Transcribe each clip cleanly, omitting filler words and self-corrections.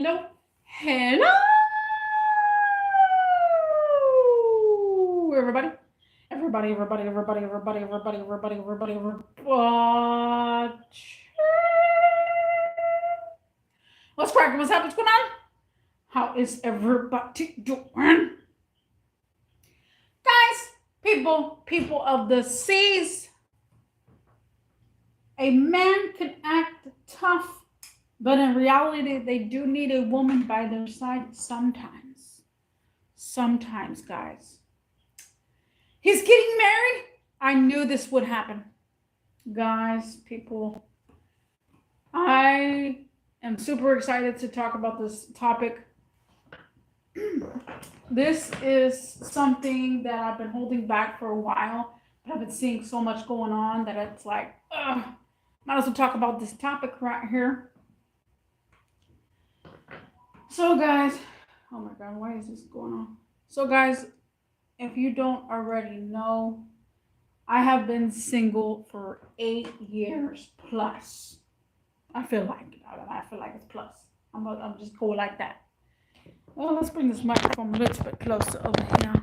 Hello, hello, everybody. What's cracking? What's happening? What's going on? How is everybody doing? Guys, people of the seas, a man can act tough, but in reality, they do need a woman by their side sometimes. Sometimes, guys. He's getting married. I knew this would happen. Guys, people, I am super excited to talk about this topic. This is something that I've been holding back for a while, but I've been seeing so much going on that it's like, might as well talk about this topic right here. So, guys, oh my God, why is this going on? So, guys, if you don't already know, I have been single for 8 years plus. I feel like it's plus. I'm just going like that. Well, let's bring this microphone a little bit closer over here.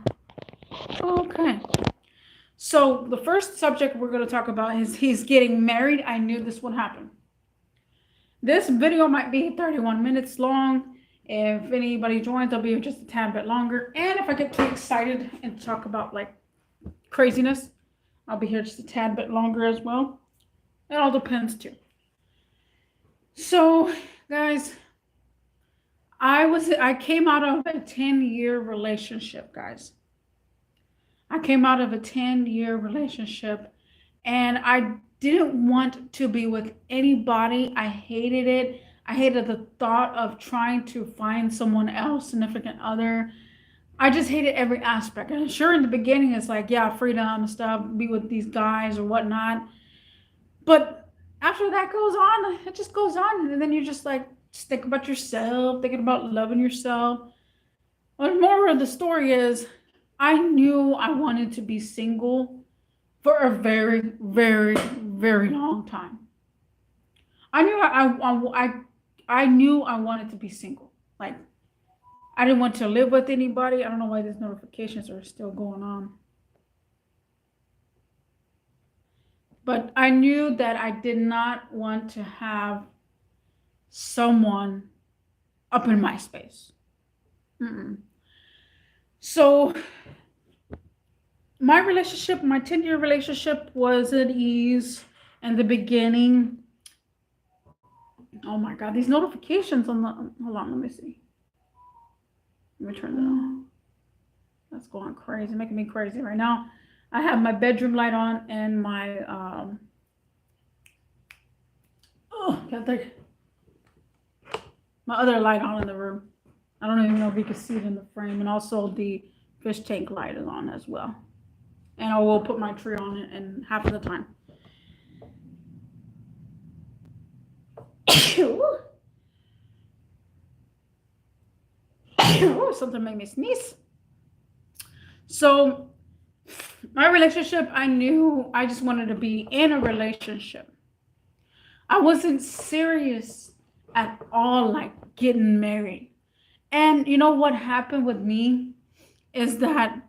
Okay. So the first subject we're going to talk about is he's getting married. I knew this would happen. This video might be 31 minutes long. If anybody joins, I'll be just a tad bit longer. And if I get too excited and talk about like craziness, I'll be here just a tad bit longer as well. It all depends too. So, guys, I came out of a 10-year relationship, guys. I came out of a 10-year relationship and I didn't want to be with anybody. I hated it. I hated the thought of trying to find someone else, significant other. I just hated every aspect. And sure, in the beginning, it's like, yeah, freedom and stuff, be with these guys or whatnot. But after that goes on, it just goes on. And then you're just like, just think about yourself, thinking about loving yourself. Well, the moral of the story is, I knew I wanted to be single for a very, very, very long time. I knew I knew I wanted to be single. Like, I didn't want to live with anybody. I don't know why these notifications are still going on. But I knew that I did not want to have someone up in my space. So my relationship, my 10-year relationship was at ease in the beginning. Oh my God, these notifications on the, hold on, let me see. Let me turn that on. That's going crazy, making me crazy right now. I have my bedroom light on and my, can't think. My other light on in the room. I don't even know if you can see it in the frame. And also the fish tank light is on as well. And I will put my tree on it in half of the time. Something made me sneeze. So my relationship, I knew I just wanted to be in a relationship. I wasn't serious at all, like getting married. And you know what happened with me is that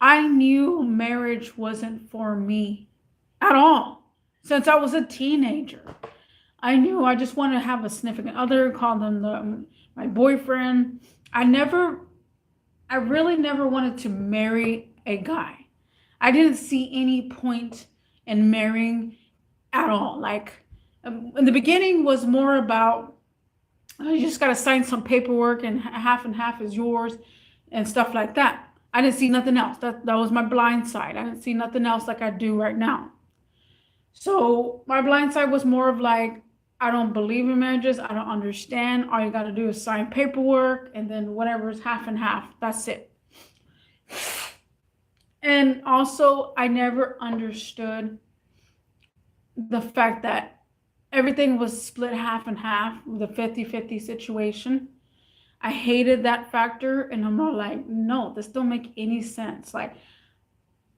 I knew marriage wasn't for me at all. Since I was a teenager, I knew I just wanted to have a significant other, call them my boyfriend. I really never wanted to marry a guy. I didn't see any point in marrying at all. Like, in the beginning was more about, you just got to sign some paperwork and half is yours and stuff like that. I didn't see nothing else. That was my blind side. I didn't see nothing else like I do right now. So my blind side was more of like, I don't believe in marriages. I don't understand. All you got to do is sign paperwork and then whatever is half and half. That's it. And also, I never understood the fact that everything was split half and half, the 50-50 situation. I hated that factor, and I'm not like, no, this don't make any sense. Like,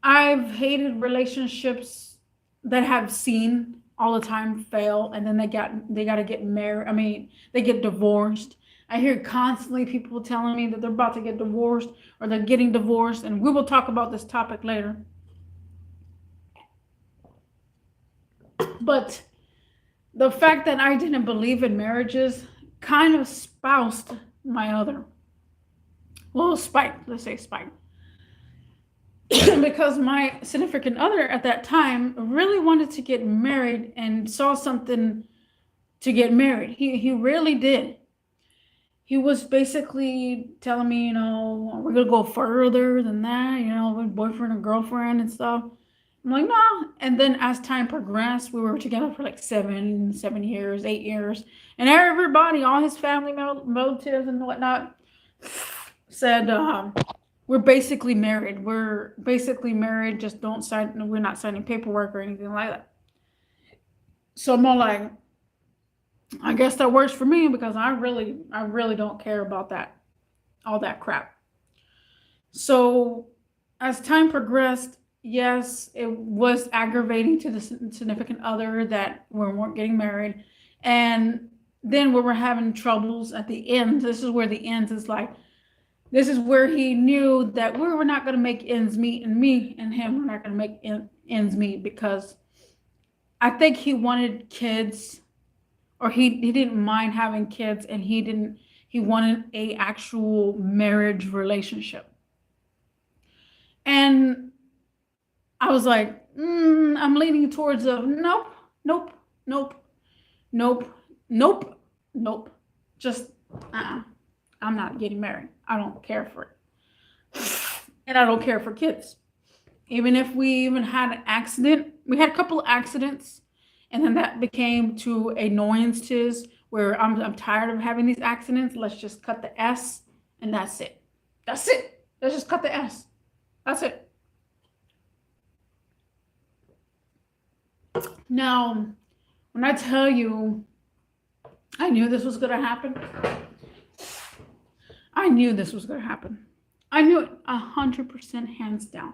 I've hated relationships that have seen all the time fail, and then they got to get married. I mean, they get divorced. I hear constantly people telling me that they're about to get divorced or they're getting divorced, and we will talk about this topic later. But the fact that I didn't believe in marriages kind of spoused my other. Well, spiked, let's say spiked. Because my significant other at that time really wanted to get married and saw something to get married. He really did. He was basically telling me, we're gonna go further than that, with boyfriend and girlfriend and stuff. I'm like, no. And then as time progressed, we were together for like 7 years, 8 years. And everybody, all his family relatives and whatnot, said, we're basically married. We're basically married. Just don't sign. We're not signing paperwork or anything like that. So I'm all like, I guess that works for me because I really don't care about that, all that crap. So as time progressed, yes, it was aggravating to the significant other that we weren't getting married. And then we were having troubles at the end. This is where the end is like, this is where he knew that we were not going to make ends meet, and me and him were not going to make ends meet because I think he wanted kids, or he didn't mind having kids, and he wanted a actual marriage relationship. And I was like, I'm leaning towards a nope, nope, nope, nope, nope, nope. Just I'm not getting married. I don't care for it. And I don't care for kids. Even if we even had an accident, we had a couple of accidents, and then that became to annoyances where I'm tired of having these accidents. Let's just cut the S, and that's it. That's it. Let's just cut the S. That's it. Now, when I tell you, I knew this was going to happen. I knew this was going to happen. I knew it 100% hands down.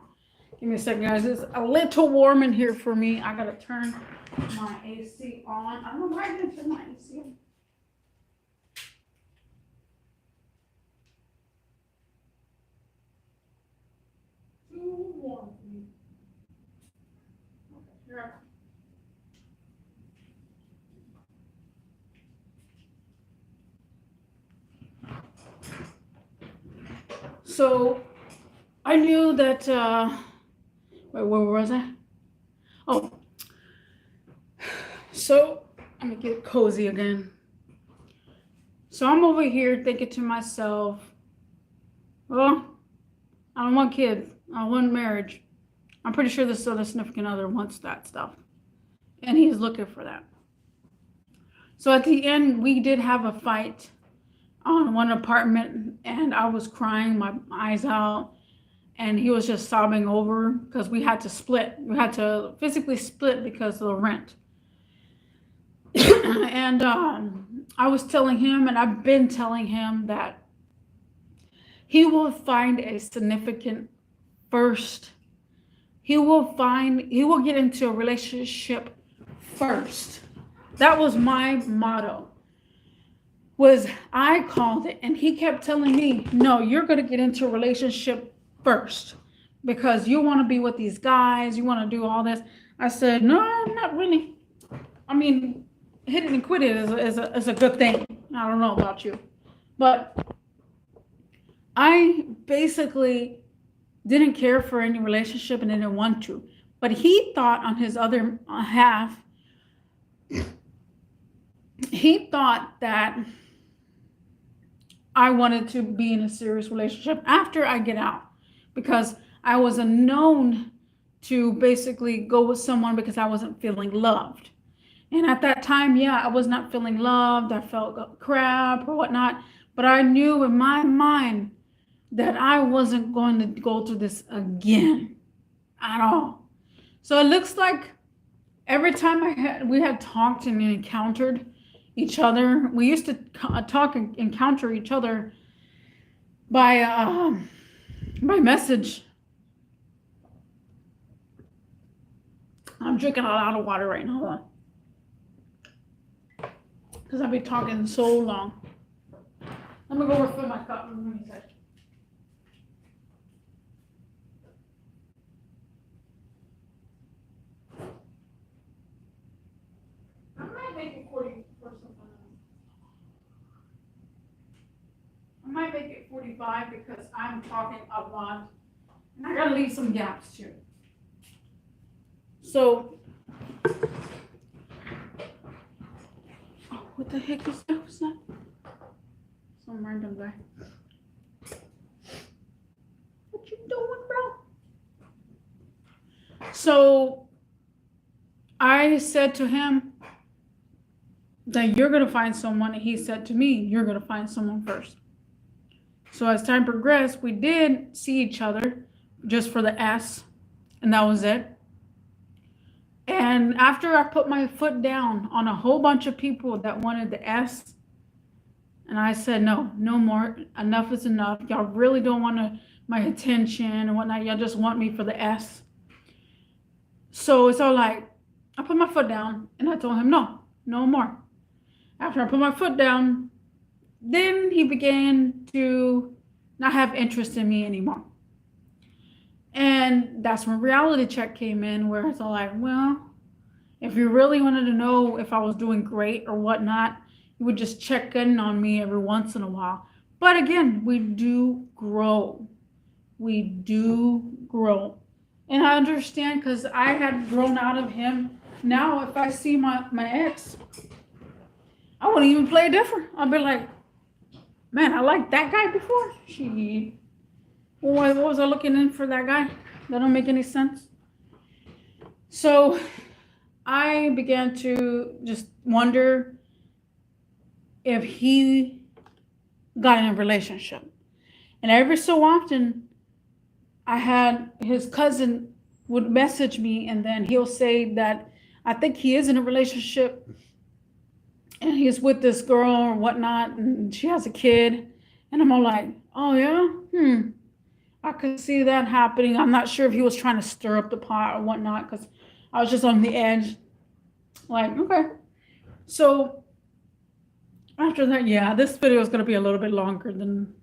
Give me a second, guys. It's a little warm in here for me. I got to turn my AC on. I don't know why I didn't turn my AC on. Too warm for me. Okay, here I go. So I knew that, wait, where was I? Oh, so I'm gonna get cozy again. So I'm over here thinking to myself, well, I don't want kids. I want marriage. I'm pretty sure this other significant other wants that stuff. And he's looking for that. So at the end, we did have a fight on one apartment, and I was crying my eyes out, and he was just sobbing over because we had to split. We had to physically split because of the rent. And I was telling him, and I've been telling him, that he will find a significant first. He will get into a relationship first. That was my motto. I called it, and he kept telling me, no, you're going to get into a relationship first because you want to be with these guys, you want to do all this. I said, no, not really. I mean, hit it and quit it is a good thing. I don't know about you, but I basically didn't care for any relationship and didn't want to. But he thought on his other half, he thought that I wanted to be in a serious relationship after I get out, because I was known to basically go with someone because I wasn't feeling loved. And at that time, yeah, I was not feeling loved. I felt crap or whatnot. But I knew in my mind that I wasn't going to go through this again at all. So it looks like every time we had talked and encountered each other, we used to talk and encounter each other by message. I'm drinking a lot of water right now, because I've been talking so long. Let me go refill my cup. Let me say. I might make it 40 or something. I might make it 45 because I'm talking a lot. And I gotta leave some gaps too. So, oh, what the heck is that? What's that? Some random guy. What you doing, bro? So, I said to him that you're gonna find someone, and he said to me, you're gonna find someone first. So as time progressed, we did see each other just for the S, and that was it. And after I put my foot down on a whole bunch of people that wanted the S, and I said, no, no more, enough is enough. Y'all really don't want my attention and whatnot. Y'all just want me for the S. So it's all like, I put my foot down and I told him, no, no more. After I put my foot down, then he began to not have interest in me anymore. And that's when reality check came in, where it's all like, well, if you really wanted to know if I was doing great or whatnot, you would just check in on me every once in a while. But again, we do grow. We do grow. And I understand, because I had grown out of him. Now, if I see my ex, I wouldn't even play different. I'll be like, man, I liked that guy before. What was I looking in for that guy? That don't make any sense. So I began to just wonder if he got in a relationship. And every so often, I had his cousin would message me, and then he'll say that I think he is in a relationship and he's with this girl or whatnot, and she has a kid. And I'm all like, oh yeah? I could see that happening. I'm not sure if he was trying to stir up the pot or whatnot, because I was just on the edge. Like, okay. So after that, yeah, this video is going to be a little bit longer than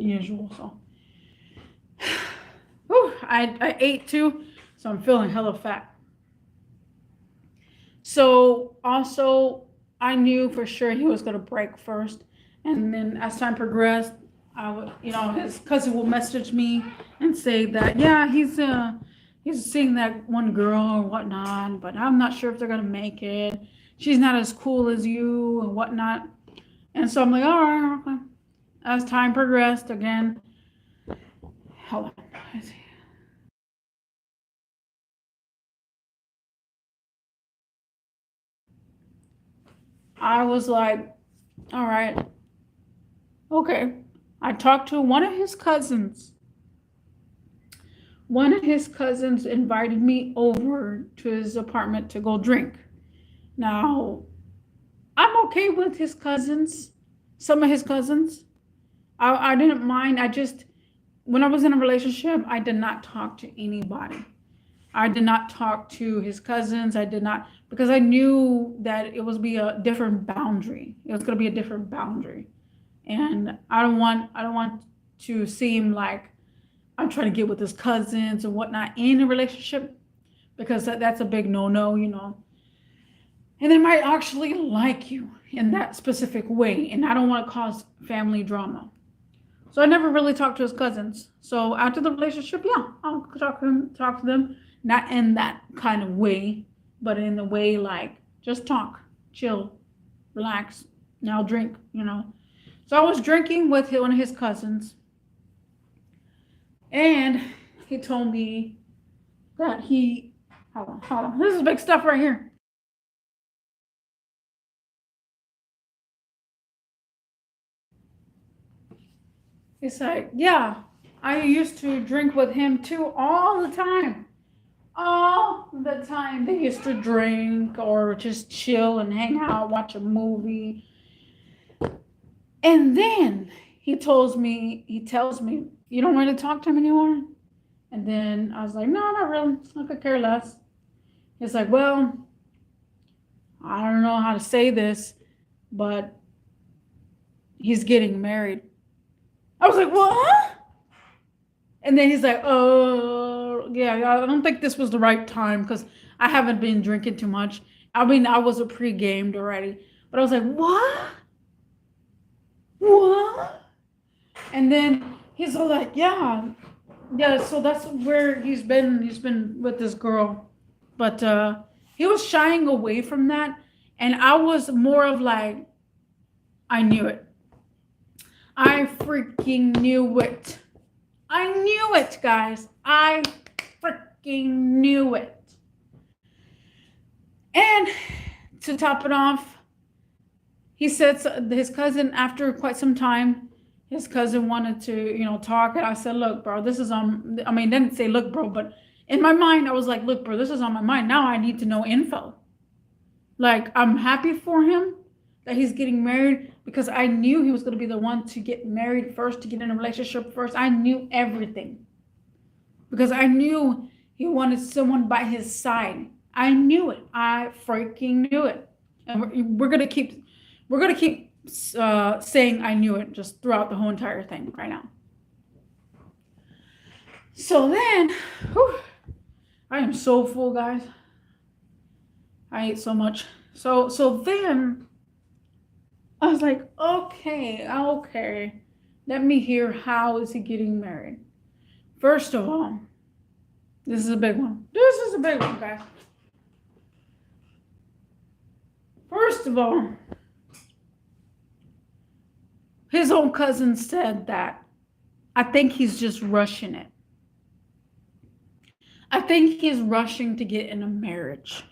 usual. So whew, I ate too, so I'm feeling hella fat. So also, I knew for sure he was going to break first. And then as time progressed, I would, his cousin will message me and say that, yeah, he's seeing that one girl or whatnot, but I'm not sure if they're going to make it. She's not as cool as you and whatnot. And so I'm like, all right, okay. As time progressed, again, hold on. Let's see. I was like, all right, okay. I talked to one of his cousins. One of his cousins invited me over to his apartment to go drink. Now, I'm okay with his cousins, some of his cousins. I didn't mind. When I was in a relationship, I did not talk to anybody. I did not talk to his cousins. I did not, because I knew that it was be a different boundary. It was going to be a different boundary. And I don't want to seem like I'm trying to get with his cousins and whatnot in a relationship, because that's a big no-no, And they might actually like you in that specific way, and I don't want to cause family drama. So I never really talked to his cousins. So after the relationship, yeah, I'll talk to them, not in that kind of way, but in the way like just talk, chill, relax. Now drink, So I was drinking with one of his cousins, and he told me that hold on. This is big stuff right here. He's like, yeah, I used to drink with him too all the time. All the time. They used to drink or just chill and hang out, watch a movie. And then he tells me, you don't really talk to him anymore? And then I was like, no, not really. I could care less. He's like, well, I don't know how to say this, but he's getting married. I was like, what? And then he's like, oh, yeah, I don't think this was the right time because I haven't been drinking too much. I mean, I was pre-gamed already. But I was like, what? What? And then he's all like, yeah. Yeah, so that's where he's been. He's been with this girl. But he was shying away from that. And I was more of like, I knew it. I freaking knew it. I knew it, guys. I freaking knew it. And to top it off, he said his cousin, after quite some time, his cousin wanted to, talk. And I said, look, bro, this is on, I mean, didn't say, look, bro, but in my mind, I was like, look, bro, this is on my mind. Now I need to know info. Like, I'm happy for him that he's getting married because I knew he was going to be the one to get married first, to get in a relationship first. I knew everything because I knew he wanted someone by his side. I knew it. I freaking knew it. And we're going to keep saying I knew it just throughout the whole entire thing right now. So then, I am so full, guys. I ate so much. So then I was like, okay. Let me hear, how is he getting married? First of all, this is a big one. This is a big one, guys. First of all, his own cousin said that I think he's just rushing it. I think he's rushing to get in a marriage.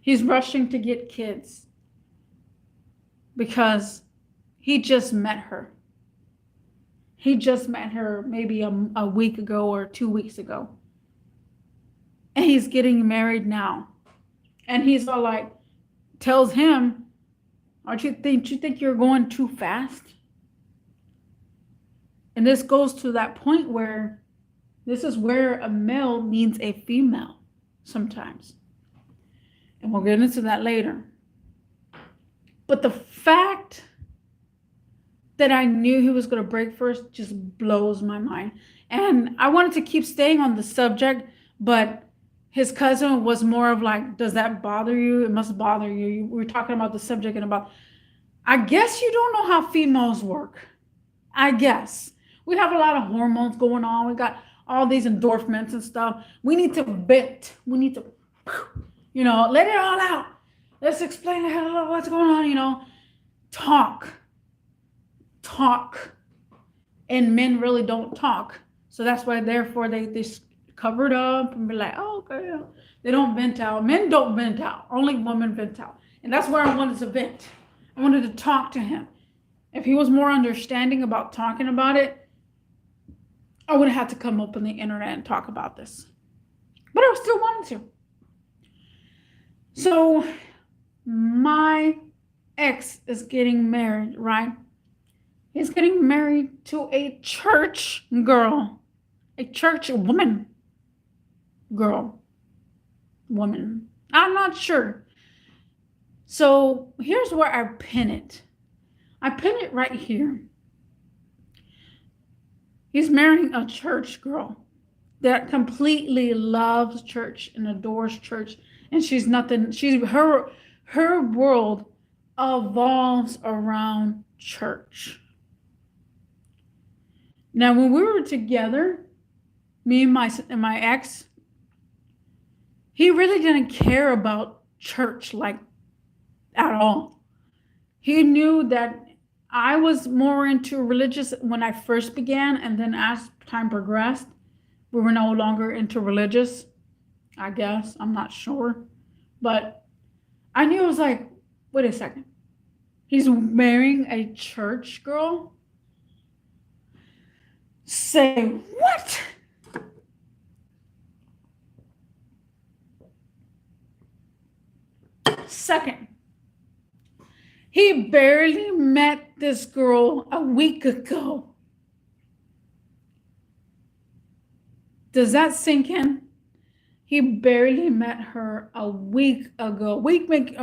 He's rushing to get kids because he just met her. He just met her maybe a week ago or 2 weeks ago. And he's getting married now. And he's all like, tells him, don't you think you're going too fast? And this goes to that point where this is where a male needs a female sometimes. And we'll get into that later. But the fact that I knew he was going to break first just blows my mind. And I wanted to keep staying on the subject, but his cousin was more of like, does that bother you? It must bother you. We were talking about the subject and about, I guess you don't know how females work. I guess. We have a lot of hormones going on. We got all these endorphins and stuff. We need to vent. We need to, let it all out. Let's explain what's going on, Talk. And men really don't talk. So that's why, therefore, they cover it up and be like, oh, okay. They don't vent out. Men don't vent out. Only women vent out. And that's where I wanted to vent. I wanted to talk to him. If he was more understanding about talking about it, I would have had to come up on the internet and talk about this. But I still wanted to. So my ex is getting married, right? He's getting married to a church girl, a church woman. I'm not sure. So here's where I pin it. I pin it right here. He's marrying a church girl that completely loves church and adores church. And her world evolves around church. Now, when we were together, me and my ex, he really didn't care about church at all. He knew that I was more into religious when I first began, and then as time progressed, we were no longer into religious, I guess. I'm not sure. But I knew, it was like, wait a second. He's marrying a church girl? Say what? Second, he barely met this girl a week ago. Does that sink in? He barely met her a week or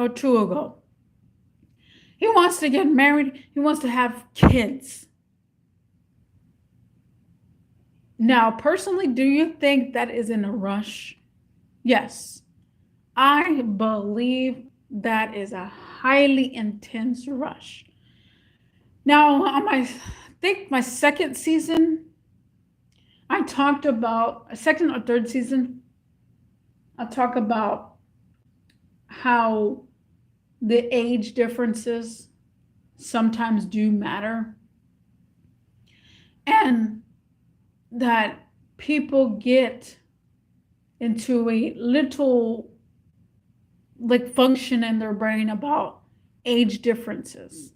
two ago. He wants to get married. He wants to have kids. Now, personally, do you think that is in a rush? Yes. I believe that is a highly intense rush. Now, on I think my second season, I talked about a second or third season. I talk about how the age differences sometimes do matter, and that people get into a little like function in their brain about age differences.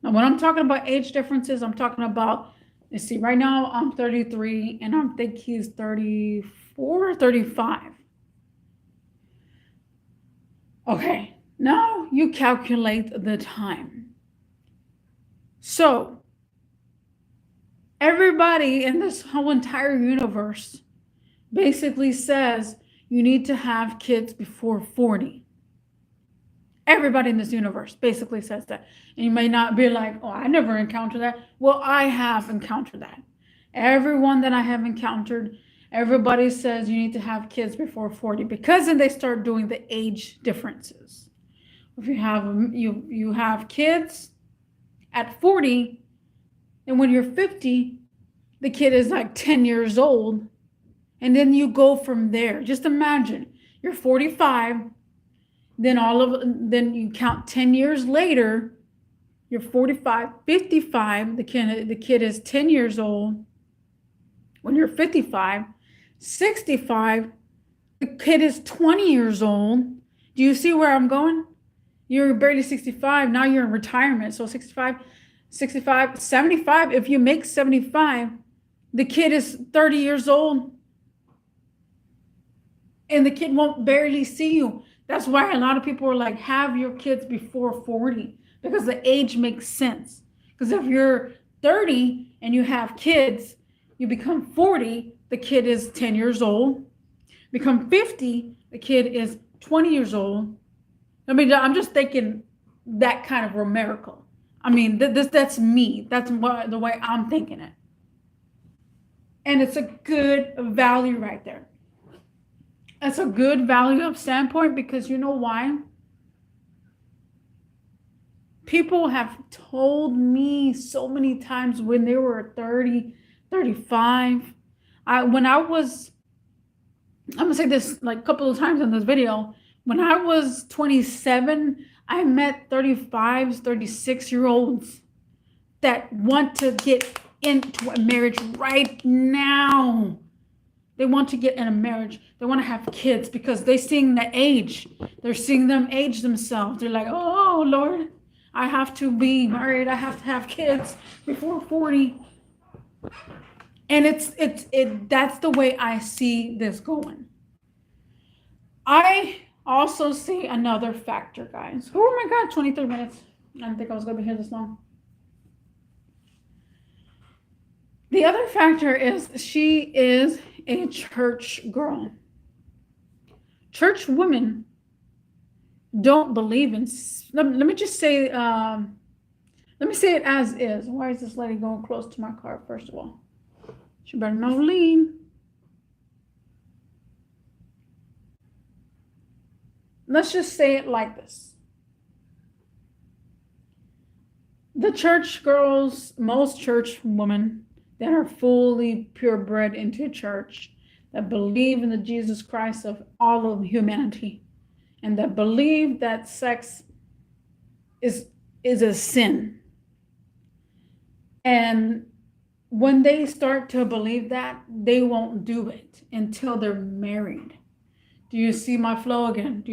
Now, when I'm talking about age differences, I'm talking about, you see, right now I'm 33 and I think he's 34 or 35. Okay, now you calculate the time. So, everybody in this whole entire universe basically says you need to have kids before 40. Everybody in this universe basically says that. And you may not be like, oh, I never encountered that. Well, I have encountered that. Everyone that I have encountered, everybody says you need to have kids before 40, because then they start doing the age differences. If you have kids at 40, and when you're 50, the kid is like 10 years old, and then you go from there. Just imagine you're 45, then you count 10 years later, you're 45, 55, the kid is 10 years old. When you're 55, 65, the kid is 20 years old. Do you see where I'm going? You're barely 65, now you're in retirement. So 65, 75, if you make 75, the kid is 30 years old. And the kid won't barely see you. That's why a lot of people are like, have your kids before 40, because the age makes sense. Because if you're 30 and you have kids, you become 40, the kid is 10 years old. Become 50, the kid is 20 years old. I mean, I'm just thinking that kind of numerical. I mean, that's me. That's the way I'm thinking it. And it's a good value right there. That's a good value of standpoint, because you know why? People have told me so many times when they were 30, 35. I'm gonna say this like a couple of times in this video. When I was 27, I met 35s, 36-year-olds that want to get into a marriage right now. They want to get in a marriage. They want to have kids because they're seeing the age. They're seeing them age themselves. They're like, oh, Lord, I have to be married. I have to have kids before 40. And that's the way I see this going. I also see another factor, guys. Oh my God, 23 minutes. I didn't think I was going to be here this long. The other factor is she is a church girl. Church women don't believe in, let me just say, let me say it as is. Why is this lady going close to my car, first of all? She better not lean. Let's just say it like this. The church girls, most church women that are fully purebred into church, that believe in the Jesus Christ of all of humanity, and that believe that sex is a sin. And when they start to believe that, they won't do it until they're married. Do you see my flow again?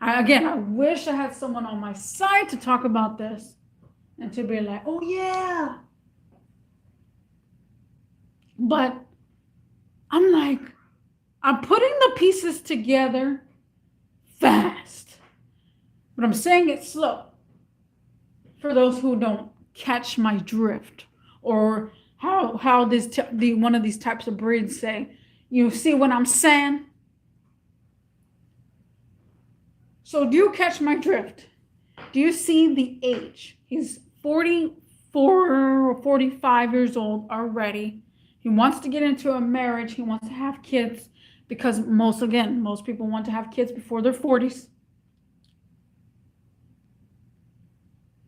I wish I had someone on my side to talk about this and to be like, oh yeah. But I'm like, I'm putting the pieces together fast, but I'm saying it slow for those who don't catch my drift, or how one of these types of breeds say, you see what I'm saying? So do you catch my drift? Do you see the age? He's 44 or 45 years old already. He wants to get into a marriage. He wants to have kids because most people want to have kids before their 40s.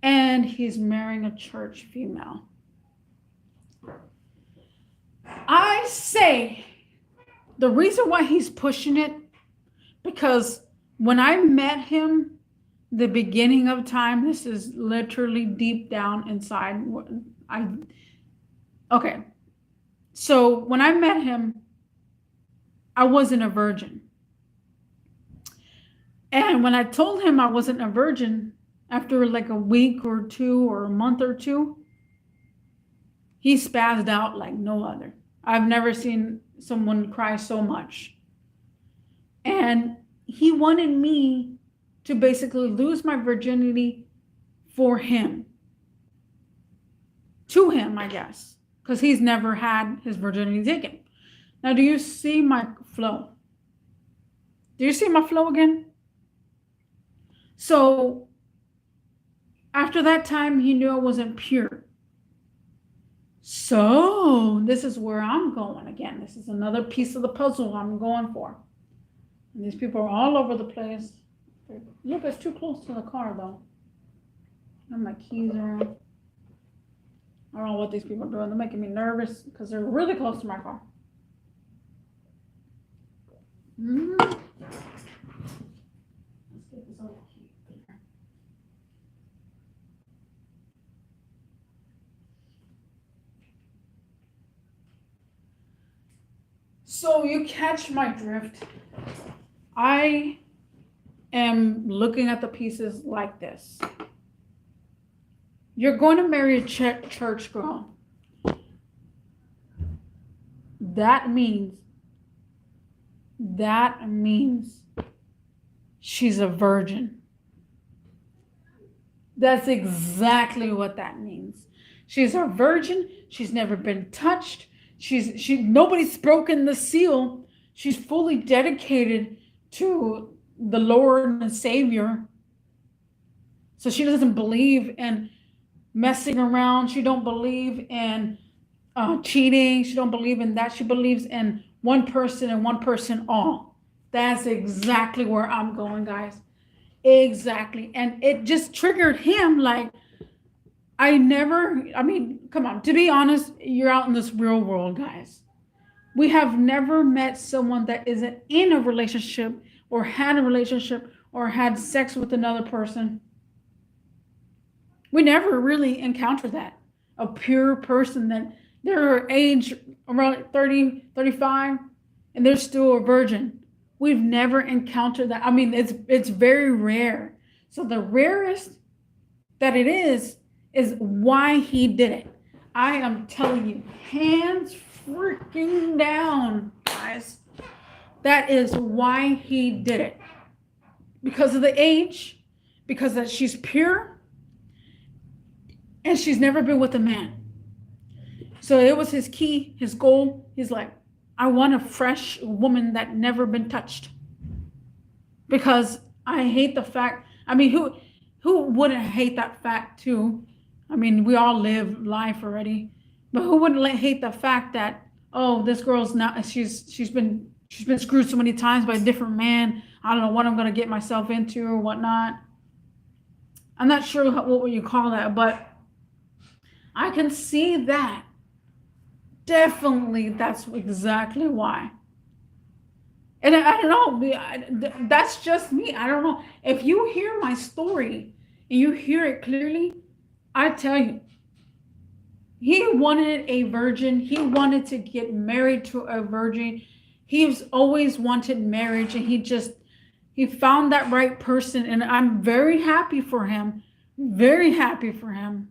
And he's marrying a church female. I say the reason why he's pushing it, because when I met him, the beginning of time, this is literally deep down inside. Okay. So when I met him, I wasn't a virgin. And when I told him I wasn't a virgin, after like a week or two or a month or two, he spazzed out like no other. I've never seen someone cry so much. And he wanted me to basically lose my virginity for him. To him, I guess. Because he's never had his virginity taken. Now, do you see my flow? Do you see my flow again? So, after that time, he knew I wasn't pure. So, this is where I'm going again. This is another piece of the puzzle I'm going for. And these people are all over the place. Look, it's too close to the car, though. And my keys are on. I don't know what these people are doing. They're making me nervous because they're really close to my car. Let's get this over here. So you catch my drift. I am looking at the pieces like this. You're going to marry a church girl. That means she's a virgin. That's exactly what that means. She's a virgin. She's never been touched. Nobody's broken the seal. She's fully dedicated to the Lord and Savior. So she doesn't believe in messing around. She don't believe in cheating. She don't believe in that. She believes in one person and one person all. That's exactly where I'm going, guys. Exactly. And it just triggered him. Like, come on, to be honest, you're out in this real world, guys. We have never met someone that isn't in a relationship or had a relationship or had sex with another person. We never really encountered that. A pure person that their age around 30, 35, and they're still a virgin. We've never encountered that. I mean, it's very rare. So the rarest that it is why he did it. I am telling you, hands freaking down, guys. That is why he did it. Because of the age, because that she's pure, and she's never been with a man. So it was his key, his goal. He's like, I want a fresh woman that never been touched. Because I hate the fact, I mean, who wouldn't hate that fact too? I mean, we all live life already. But who wouldn't hate the fact that, oh, this girl's not, she's been screwed so many times by a different man. I don't know what I'm going to get myself into or whatnot. I'm not sure what would you call that, but I can see that. Definitely, that's exactly why. And I don't know, that's just me. I don't know. If you hear my story and you hear it clearly, I tell you, he wanted a virgin. He wanted to get married to a virgin. He's always wanted marriage, and he found that right person. And I'm very happy for him. Very happy for him.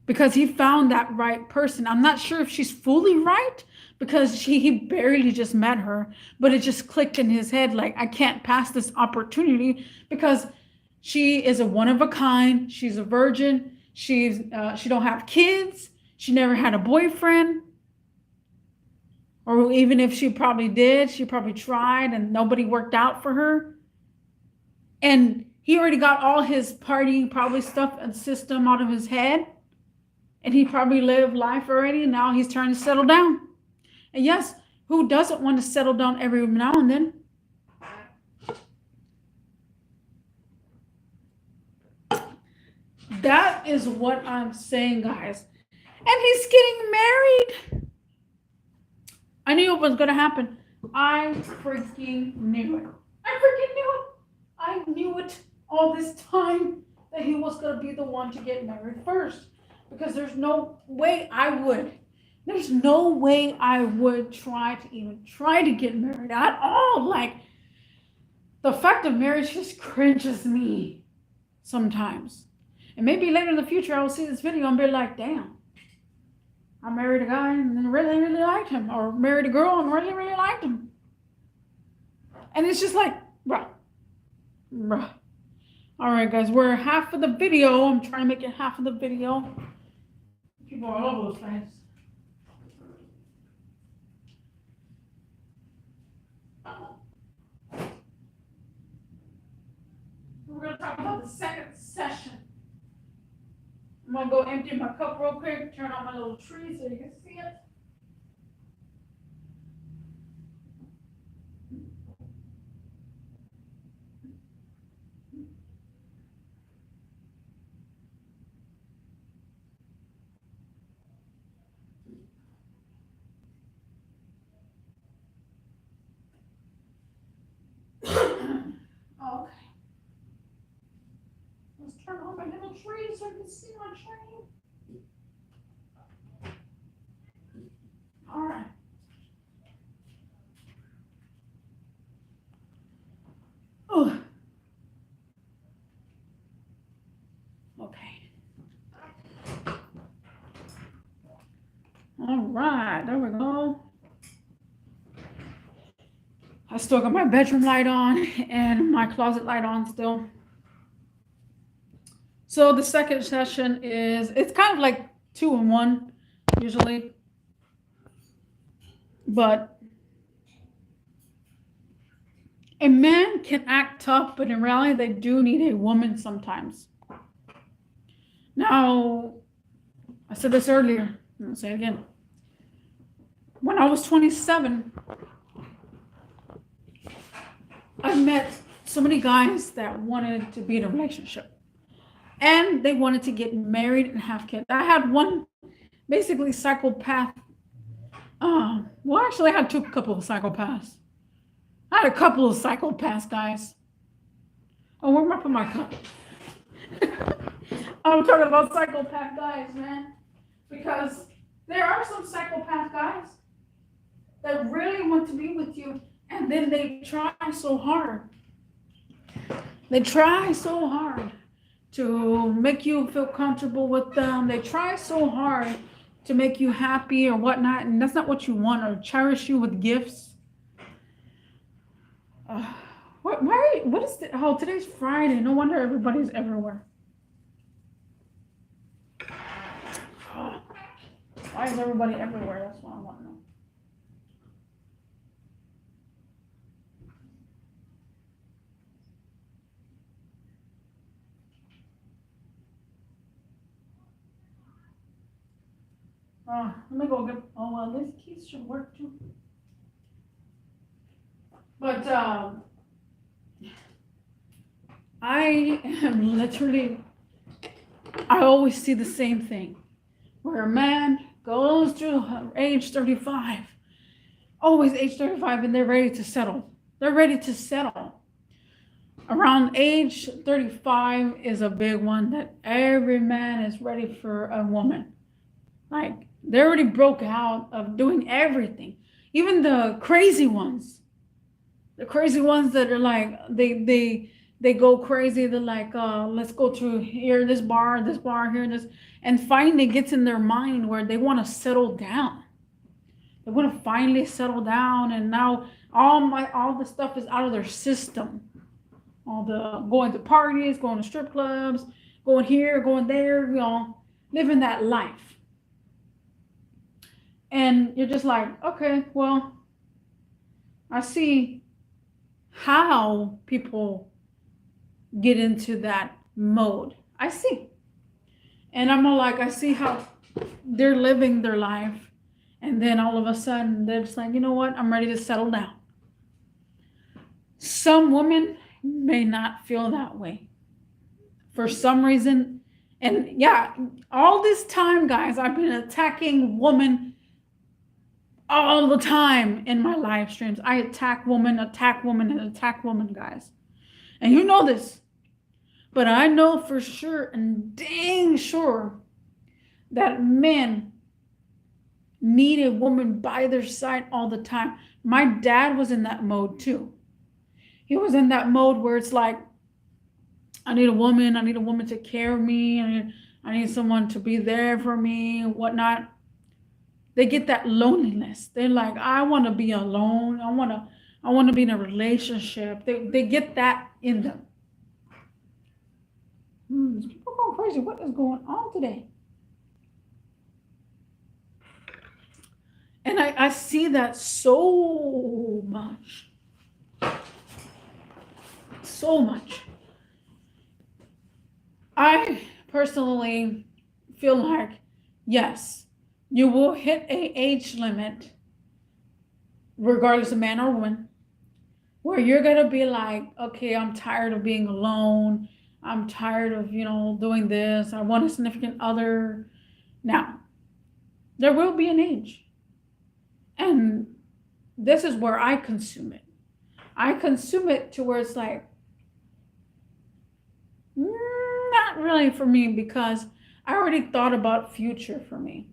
Because he found that right person. I'm not sure if she's fully right, because he barely just met her, but it just clicked in his head like, I can't pass this opportunity because she is a one of a kind. She's a virgin. She don't have kids. She never had a boyfriend. Or even if she probably did, she probably tried and nobody worked out for her. And He already got all his party probably stuff and system out of his head. And he probably lived life already. And now he's trying to settle down. And yes, who doesn't want to settle down every now and then? That is what I'm saying, guys. And he's getting married. I knew it was going to happen. I freaking knew it. I freaking knew it. I knew it all this time that he was going to be the one to get married first. Because there's no way I would. There's no way I would try to get married at all. Like, the fact of marriage just cringes me sometimes. And maybe later in the future, I will see this video and be like, damn, I married a guy and really, really liked him. Or married a girl and really, really liked him. And it's just like, bruh. All right, guys, we're half of the video. I'm trying to make it half of the video. People are all over the place. We're going to talk about the second session. I'm going to go empty my cup real quick, turn on my little tree so you can see it. Okay. Let's turn on my little tree so you can see my tree. All right. Oh. Okay. All right, there we go. I still got my bedroom light on and my closet light on still. So the second session it's kind of like 2 in 1 usually. But a man can act tough, but in reality, they do need a woman sometimes. Now, I said this earlier, I'm going to say it again. When I was 27, I met so many guys that wanted to be in a relationship. And they wanted to get married and have kids. I had one basically psychopath. Well, actually, I had a couple of psychopaths. I had a couple of psychopaths, guys. Oh, where am I putting my cup? I'm talking about psychopath guys, man. Because there are some psychopath guys that really want to be with you, and then they try so hard. They try so hard to make you feel comfortable with them. They try so hard to make you happy or whatnot, and that's not what you want, or cherish you with gifts. What is the, oh, today's Friday. No wonder everybody's everywhere. Oh, why is everybody everywhere? That's what I want to know. Let me go get, oh, well, these keys should work too. But I am literally, I always see the same thing. Where a man goes to age 35, always age 35, and they're ready to settle. They're ready to settle. Around age 35 is a big one that every man is ready for a woman. Like, they already broke out of doing everything. Even the crazy ones. The crazy ones that are like, they go crazy. They're like, let's go to here, this bar, here, this. And finally gets in their mind where they want to settle down. They want to finally settle down. And now all the stuff is out of their system. All the going to parties, going to strip clubs, going here, going there, living that life. And you're just like, okay, well, I see how people get into that mode. I see. And I'm all like, I see how they're living their life. And then all of a sudden, they're just like, you know what? I'm ready to settle down. Some women may not feel that way for some reason. And yeah, all this time, guys, I've been attacking women all the time in my live streams. I attack women, and attack women, guys. And you know this. But I know for sure and dang sure that men need a woman by their side all the time. My dad was in that mode too. He was in that mode where it's like, I need a woman to take care of me, I need someone to be there for me, whatnot. They get that loneliness. They're like, I want to be alone. I want to be in a relationship. They get that in them. People going crazy. What is going on today? And I see that so much. So much. I personally feel like, yes, you will hit a age limit, regardless of man or woman, where you're gonna be like, okay, I'm tired of being alone. I'm tired of, doing this. I want a significant other. Now, there will be an age. And this is where I consume it. I consume it to where it's like, not really for me, because I already thought about future for me.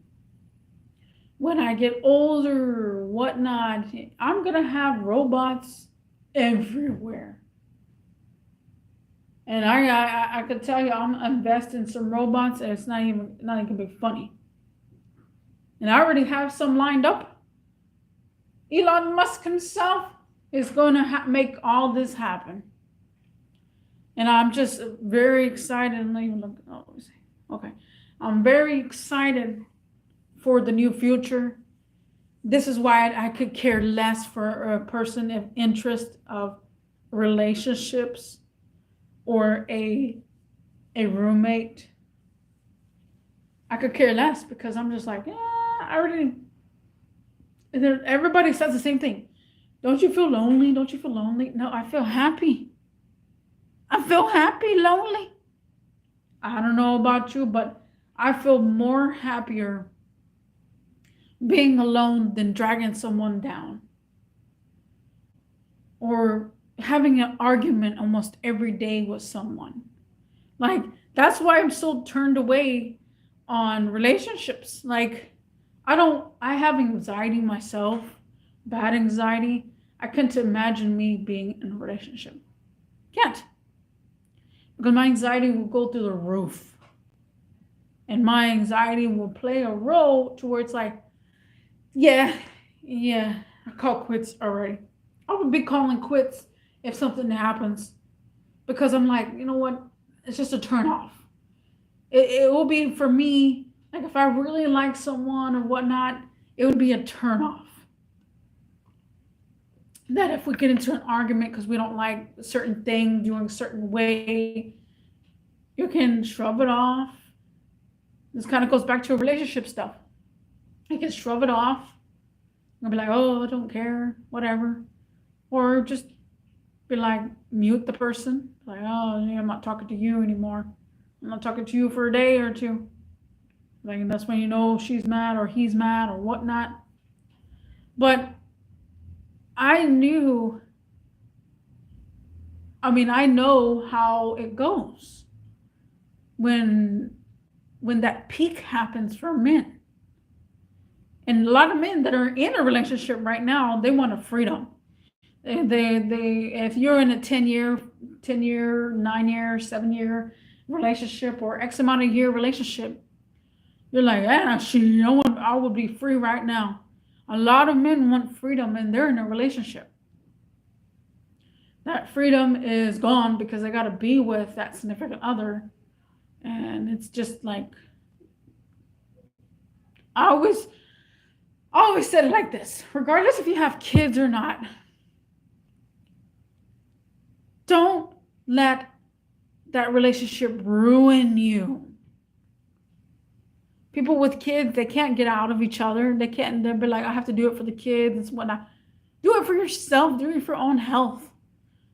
When I get older, whatnot, I'm going to have robots everywhere. And I could tell you, I'm investing in some robots, and it's not even gonna be funny. And I already have some lined up. Elon Musk himself is going to make all this happen. And I'm just very excited. Okay. I'm very excited for the new future. This is why I could care less for a person of interest of relationships or a roommate. I could care less, because I'm just like, everybody says the same thing. Don't you feel lonely? Don't you feel lonely? No, I feel happy. I feel happy, lonely. I don't know about you, but I feel more happier being alone than dragging someone down, or having an argument almost every day with someone. Like, that's why I'm so turned away on relationships. Like, I have anxiety myself, bad anxiety. I couldn't imagine me being in a relationship. Can't. Because my anxiety will go through the roof. And my anxiety will play a role to where it's like, yeah, I call quits already. I would be calling quits if something happens, because I'm like, you know what? It's just a turn off. It will be, for me, like, if I really like someone or whatnot, it would be a turn off. That if we get into an argument because we don't like a certain thing doing a certain way, you can shrug it off. This kind of goes back to relationship stuff. You can shrug it off and be like, oh, I don't care, whatever. Or just be like, mute the person. Like, oh, I'm not talking to you anymore. I'm not talking to you for a day or two. Like, that's when you know she's mad or he's mad or whatnot. But I know how it goes when that peak happens for men. And a lot of men that are in a relationship right now, they want a freedom. They if you're in a 10-year, 9-year, 7-year relationship, or X amount of year relationship, you're like, I would be free right now. A lot of men want freedom, and they're in a relationship. That freedom is gone because they got to be with that significant other. And it's just like, I always said it like this: regardless if you have kids or not, don't let that relationship ruin you. People with kids, they can't get out of each other. They'll be like, I have to do it for the kids and whatnot. Do it for yourself. Do it for your own health.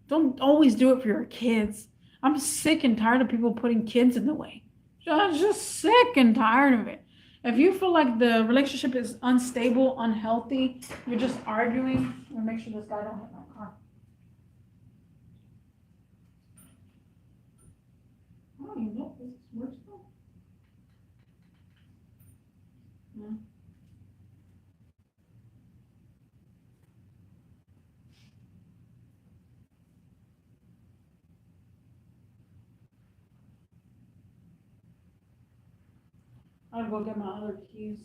Don't always do it for your kids. I'm sick and tired of people putting kids in the way. Just sick and tired of it. If you feel like the relationship is unstable, unhealthy, you're just arguing, I'm gonna make sure this guy don't hit my car. I don't even know if this works though. Yeah. I'll go get my other keys.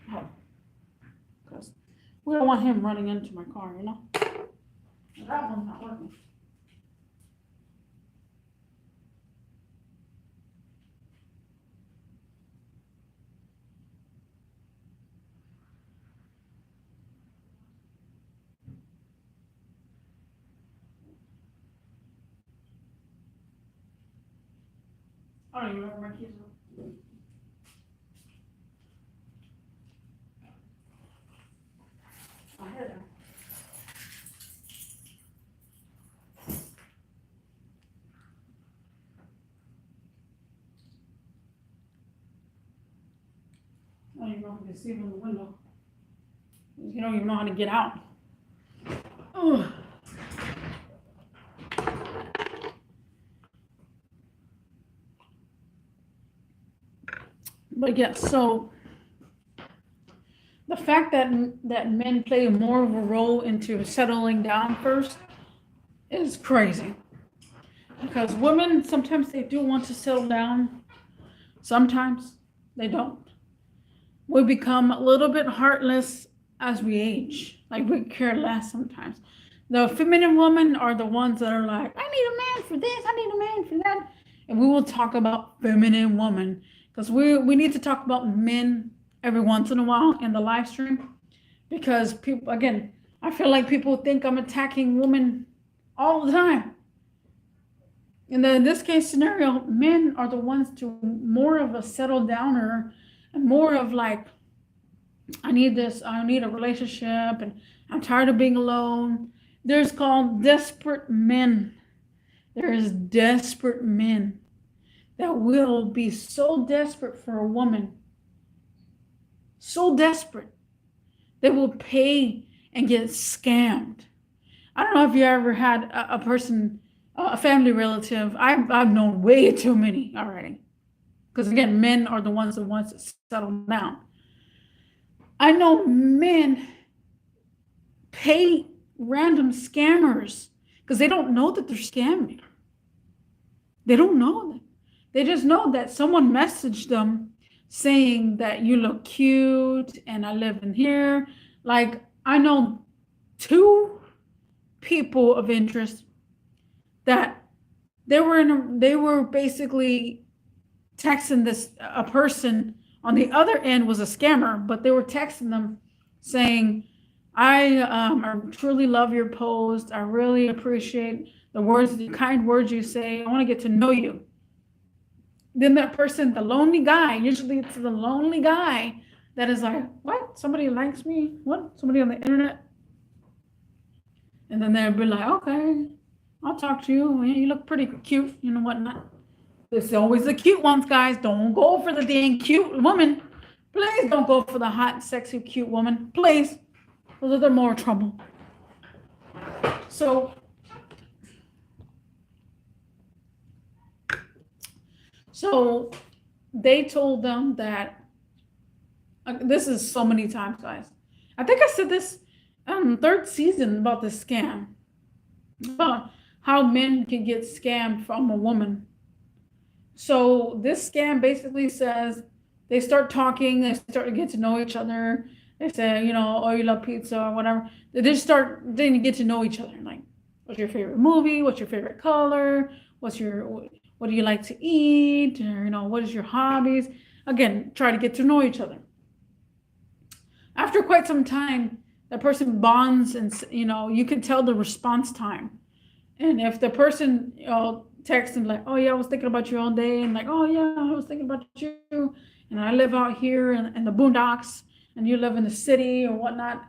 Oh, because we don't want him running into my car, you know? That one's not working. I don't even know where my keys are. Oh, here they are. I don't even know if you can see them in the window. You don't even know how to get out. Oh. But yes, so the fact that men play more of a role into settling down first is crazy. Because women, sometimes they do want to settle down. Sometimes they don't. We become a little bit heartless as we age. Like we care less sometimes. The feminine women are the ones that are like, I need a man for this, I need a man for that. And we will talk about feminine women because we need to talk about men every once in a while in the live stream. Because people, again, I feel like people think I'm attacking women all the time. And then in this case scenario, men are the ones to more of a settle downer and more of like, I need this, I need a relationship, and I'm tired of being alone. There's called desperate men. There's desperate men that will be so desperate for a woman, so desperate, they will pay and get scammed. I don't know if you ever had a person, a family relative. I've known way too many already. Because again, men are the ones that want to settle down. I know men pay random scammers because they don't know that they're scamming. They don't know that. They just know that someone messaged them saying that you look cute and I live in here. Like I know 2 people of interest that they were basically texting this a person on the other end was a scammer, but they were texting them saying, I truly love your post. I really appreciate the kind words you say. I want to get to know you. Then that person, the lonely guy, usually it's the lonely guy that is like, what? Somebody likes me? What? Somebody on the internet? And then they'll be like, okay, I'll talk to you. You look pretty cute, you know, whatnot. It's always the cute ones, guys. Don't go for the dang cute woman. Please don't go for the hot, sexy, cute woman. Please. Those are more trouble. So they told them that, this is so many times, guys. I think I said this 3rd season about this scam. About how men can get scammed from a woman. So this scam basically says they start talking, they start to get to know each other. They say, you know, oh, you love pizza or whatever. They just start, then you get to know each other. Like, what's your favorite movie? What's your favorite color? What do you like to eat? Or, you know, what is your hobbies? Again, try to get to know each other. After quite some time, that person bonds and, you know, you can tell the response time. And if the person, texts them like, oh yeah, I was thinking about you all day, and like, oh yeah, I was thinking about you, and I live out here in the boondocks, and you live in the city or whatnot,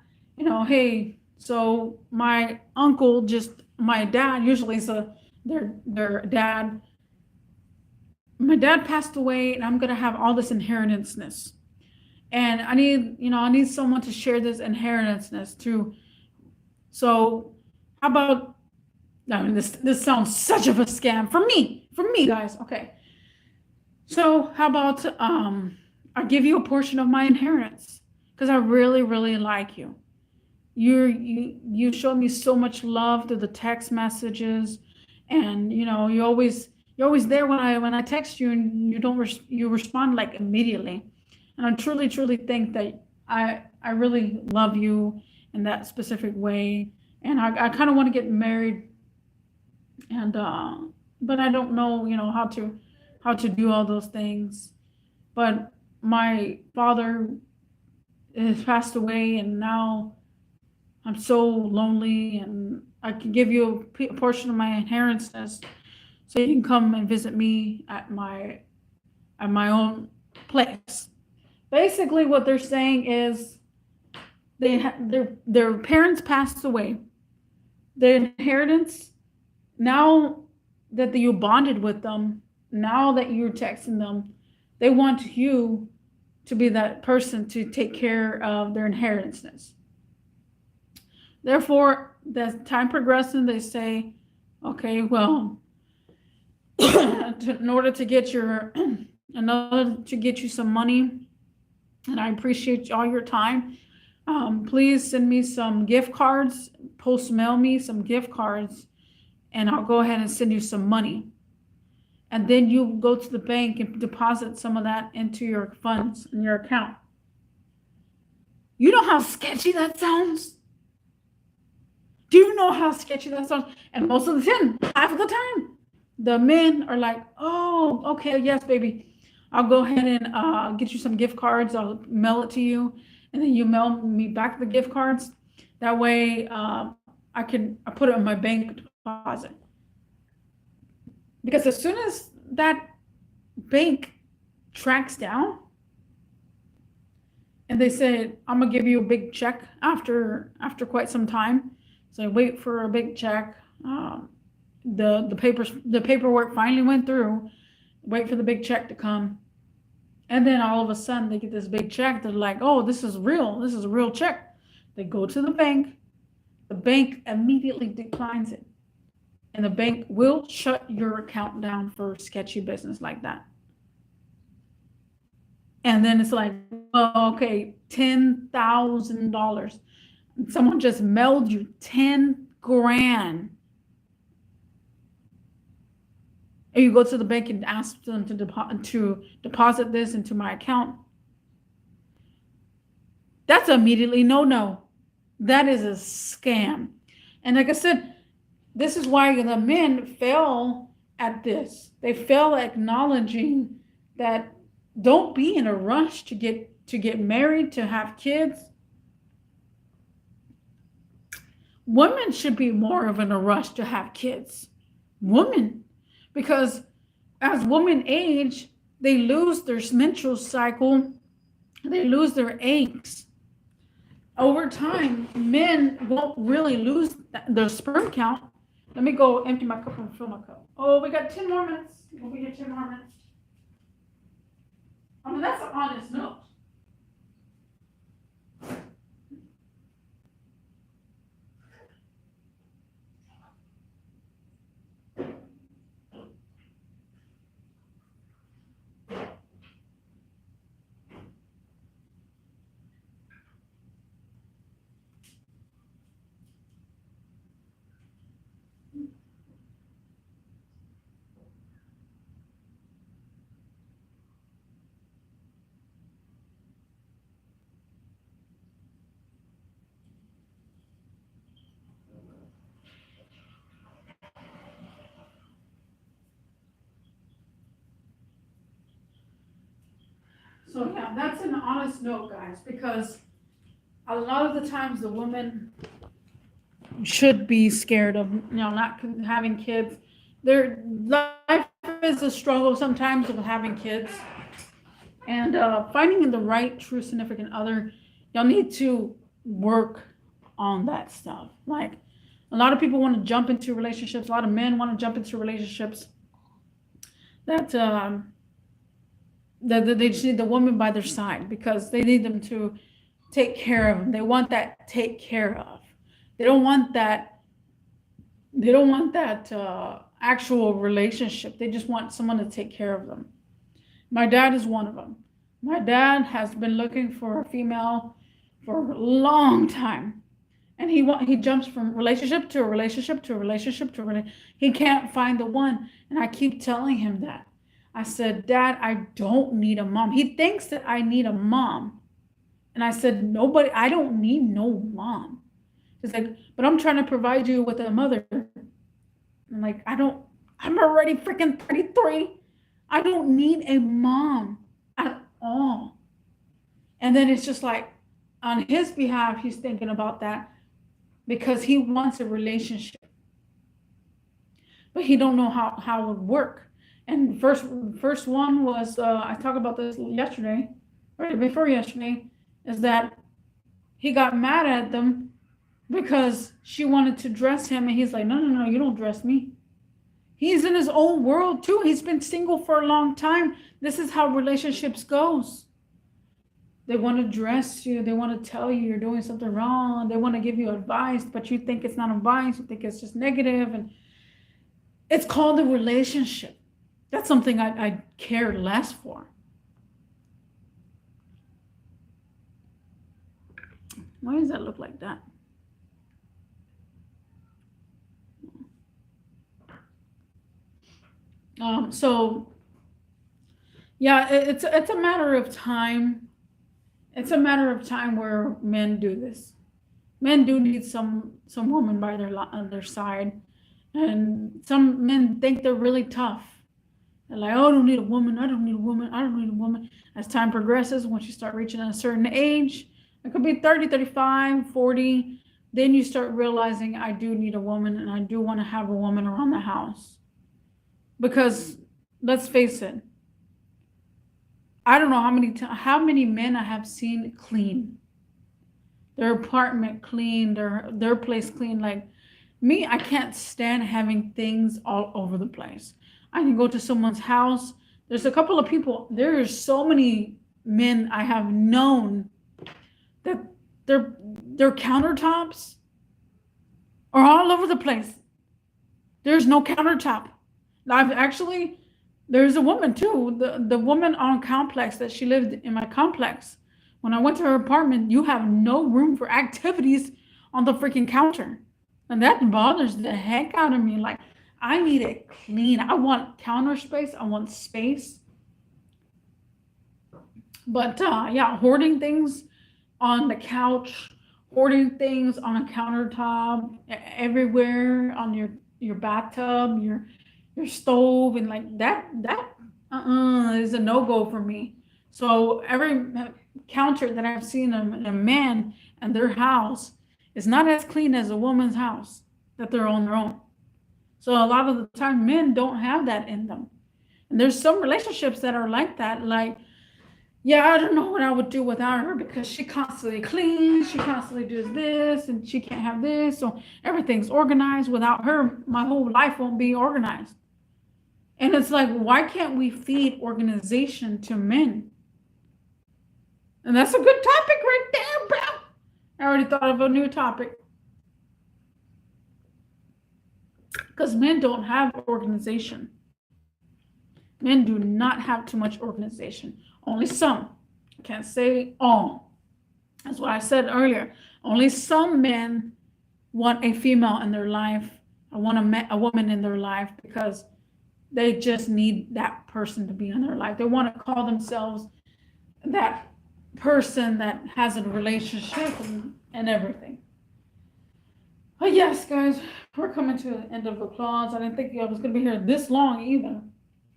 hey, so my uncle just, my dad usually is their dad. My dad passed away, and I'm gonna have all this inheritance, and I need someone to share this inheritance to. So, how about? I mean, this sounds such of a scam for me, guys. Okay, so how about I give you a portion of my inheritance because I really, really like you. You showed me so much love through the text messages, and you're always there when I text you, and you don't you respond like immediately, and I truly, truly think that I really love you in that specific way, and I kind of want to get married, and but I don't know, how to do all those things. But my father has passed away, and now I'm so lonely, and I can give you a portion of my inheritance so you can come and visit me at my own place. Basically, what they're saying is their parents passed away. Their inheritance, now that you bonded with them, now that you're texting them, they want you to be that person to take care of their inheritance. Therefore, as time progresses, they say, okay, well, in order to get you some money, and I appreciate all your time, please send me some gift cards, post mail me some gift cards, and I'll go ahead and send you some money. And then you go to the bank and deposit some of that into your funds in your account. You know how sketchy that sounds? Do you know how sketchy that sounds? And most of the time, half of the time, the men are like, oh, okay, yes, baby. I'll go ahead and get you some gift cards. I'll mail it to you. And then you mail me back the gift cards. That way, I put it on my bank deposit. Because as soon as that bank tracks down and they say, I'm gonna give you a big check after quite some time, so I wait for a big check. The paperwork finally went through. Wait for the big check to come, and then all of a sudden they get this big check. They're like, "Oh, this is real. This is a real check." They go to the bank. The bank immediately declines it, and the bank will shut your account down for sketchy business like that. And then it's like, oh, okay, $10,000. Someone just mailed you 10 grand. And you go to the bank and ask them to deposit this into my account. That's immediately no. That is a scam. And like I said, this is why the men fail at this. They fail at acknowledging that don't be in a rush to get married, to have kids. Women should be more of in a rush to have kids. Women, because as women age, they lose their menstrual cycle, they lose their eggs. Over time, men won't really lose their sperm count. Let me go empty my cup and fill my cup. Oh, we got 10 more minutes. We'll be here 10 more minutes. I mean, that's an honest note. So yeah, that's an honest note, guys, because a lot of the times the women should be scared of, not having kids. Their life is a struggle sometimes with having kids, and finding the right true significant other. Y'all need to work on that stuff. Like, a lot of people want to jump into relationships. A lot of men want to jump into relationships that that they just need the woman by their side because they need them to take care of them. They want that take care of. They don't want that. They don't want that actual relationship. They just want someone to take care of them. My dad is one of them. My dad has been looking for a female for a long time, and he jumps from relationship to a relationship to a relationship to a relationship. He can't find the one, and I keep telling him that. I said, Dad, I don't need a mom. He thinks that I need a mom, and I said, nobody. I don't need no mom. He's like, but I'm trying to provide you with a mother. I'm like, I'm already freaking 33. I don't need a mom at all. And then it's just like, on his behalf, he's thinking about that because he wants a relationship, but he don't know how it would work. And first one was, I talked about this yesterday, or before yesterday, is that he got mad at them because she wanted to dress him, and he's like, no, you don't dress me. He's in his own world too. He's been single for a long time. This is how relationships goes. They want to dress you. They want to tell you you're doing something wrong. They want to give you advice, but you think it's not advice. You think it's just negative, and it's called a relationship. That's something I care less for. Why does that look like that? So yeah, it's a matter of time. It's a matter of time where men do this. Men do need some woman by on their side, and some men think they're really tough. They're like, oh, I don't need a woman. I don't need a woman. I don't need a woman. As time progresses, once you start reaching a certain age, it could be 30, 35, 40, then you start realizing I do need a woman, and I do want to have a woman around the house. Because let's face it, I don't know how many men I have seen clean their apartment clean, their place clean. Like me, I can't stand having things all over the place. I can go to someone's house. There's a couple of people. There's so many men I have known that their countertops are all over the place. There's no countertop. I've actually, there's a woman too. The woman on complex that she lived in my complex. When I went to her apartment, you have no room for activities on the freaking counter. And that bothers the heck out of me. Like, I need it clean. I want counter space. I want space. But yeah, hoarding things on the couch, hoarding things on a countertop, everywhere on your bathtub, your stove, and like that is a no-go for me. So every counter that I've seen in a man and their house is not as clean as a woman's house that they're on their own. So a lot of the time men don't have that in them. And there's some relationships that are like that. Like, yeah, I don't know what I would do without her because she constantly cleans, she constantly does this, and she can't have this. So everything's organized. Without her, my whole life won't be organized. And it's like, why can't we feed organization to men? And that's a good topic right there, bro. I already thought of a new topic. Because men don't have organization. Men do not have too much organization. Only some. I can't say all. That's what I said earlier. Only some men want a female in their life. I want a woman in their life because they just need that person to be in their life. They want to call themselves that person that has a relationship and everything. But yes, guys, we're coming to the end of the clause. I didn't think I was going to be here this long either.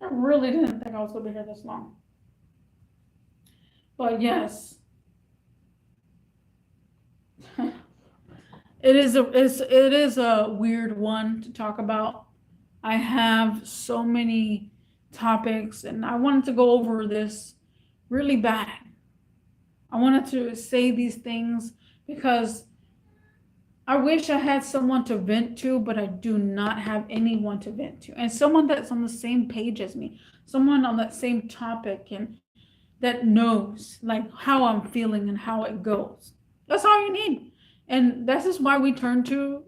I really didn't think I was going to be here this long. But yes, it is a weird one to talk about. I have so many topics, and I wanted to go over this really bad. I wanted to say these things because I wish I had someone to vent to, but I do not have anyone to vent to. And someone that's on the same page as me, someone on that same topic and that knows like how I'm feeling and how it goes. That's all you need. And this is why we turn to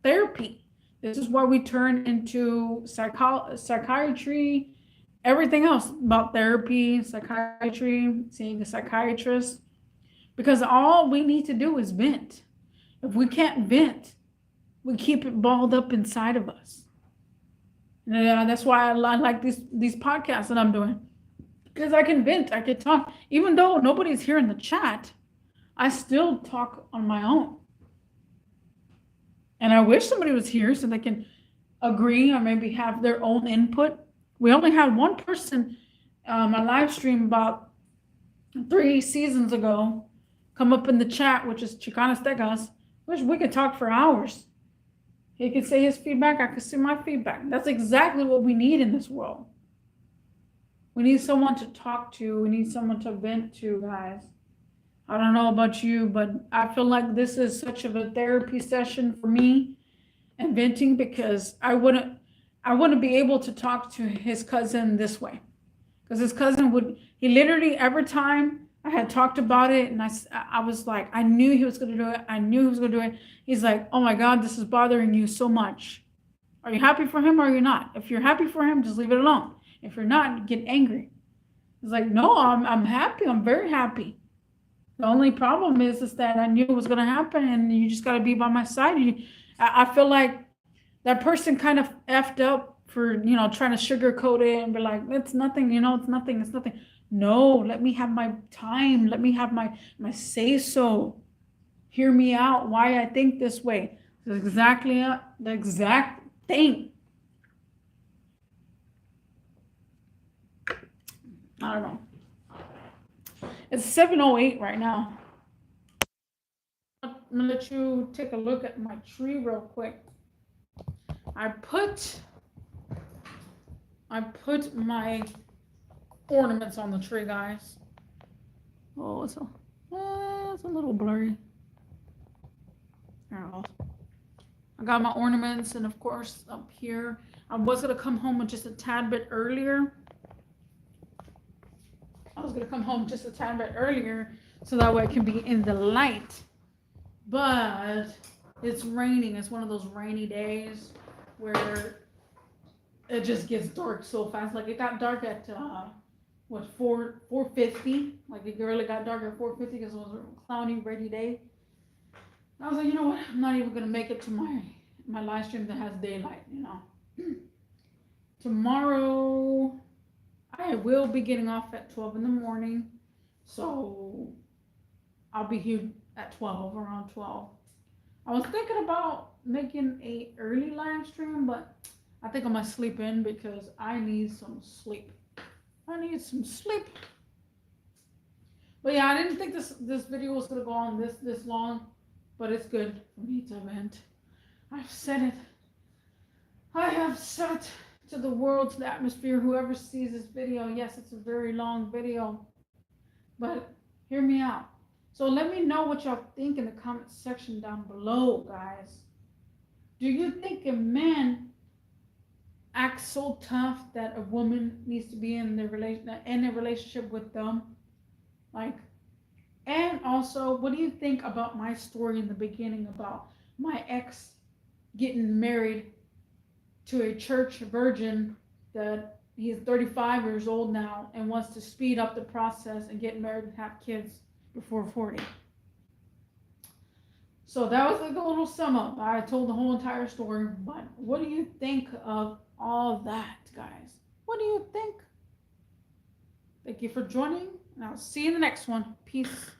therapy. This is why we turn into psychiatry, everything else about therapy, psychiatry, seeing a psychiatrist, because all we need to do is vent. If we can't vent, we keep it balled up inside of us. And that's why I like these podcasts that I'm doing, because I can vent, I can talk, even though nobody's here in the chat. I still talk on my own. And I wish somebody was here so they can agree or maybe have their own input. We only had one person on live stream about 3 seasons ago come up in the chat, which is Chicanas Tegas. Wish we could talk for hours. He could say his feedback, I could say my feedback. That's exactly what we need in this world. We need someone to talk to. We need someone to vent to, guys. I don't know about you, but I feel like this is such of a therapy session for me and venting, because I wouldn't be able to talk to his cousin this way. Because his cousin he literally, every time I had talked about it and I was like, I knew he was going to do it. I knew he was going to do it. He's like, oh my God, this is bothering you so much. Are you happy for him or are you not? If you're happy for him, just leave it alone. If you're not, get angry. He's like, no, I'm happy. I'm very happy. The only problem is that I knew it was going to happen, and you just got to be by my side. I feel like that person kind of effed up for, trying to sugarcoat it and be like, it's nothing, it's nothing, it's nothing. No, let me have my time. Let me have my say so. Hear me out why I think this way. It's exactly the exact thing. I don't know. It's 7:08 right now. I'm gonna let you take a look at my tree real quick. I put my ornaments on the tree, guys. Oh, it's a little blurry. There. I got my ornaments, and of course up here, I was gonna come home just a tad bit earlier. So that way I can be in the light. But it's raining. It's one of those rainy days where it just gets dark so fast. Like it got dark at 4:50. Like it really got dark at 4:50 because it was a cloudy, rainy day. I was like, you know what? I'm not even gonna make it to my live stream that has daylight. Tomorrow I will be getting off at 12 in the morning, so I'll be here at 12, around 12. I was thinking about making a early live stream, but I think I'm gonna sleep in because I need some sleep. But yeah, I didn't think this video was gonna go on this long, but it's good for me to vent. I've said it. I have said it to the world's atmosphere. Whoever sees this video, yes, it's a very long video, but hear me out. So let me know what y'all think in the comment section down below, guys. Do you think a man acts so tough that a woman needs to be in a relationship with them? And also, what do you think about my story in the beginning about my ex getting married to a church virgin that he's 35 years old now and wants to speed up the process and get married and have kids before 40? So that was like a little sum up. I told the whole entire story, but what do you think of all that, guys? What do you think? Thank you for joining, and I'll see you in the next one. Peace.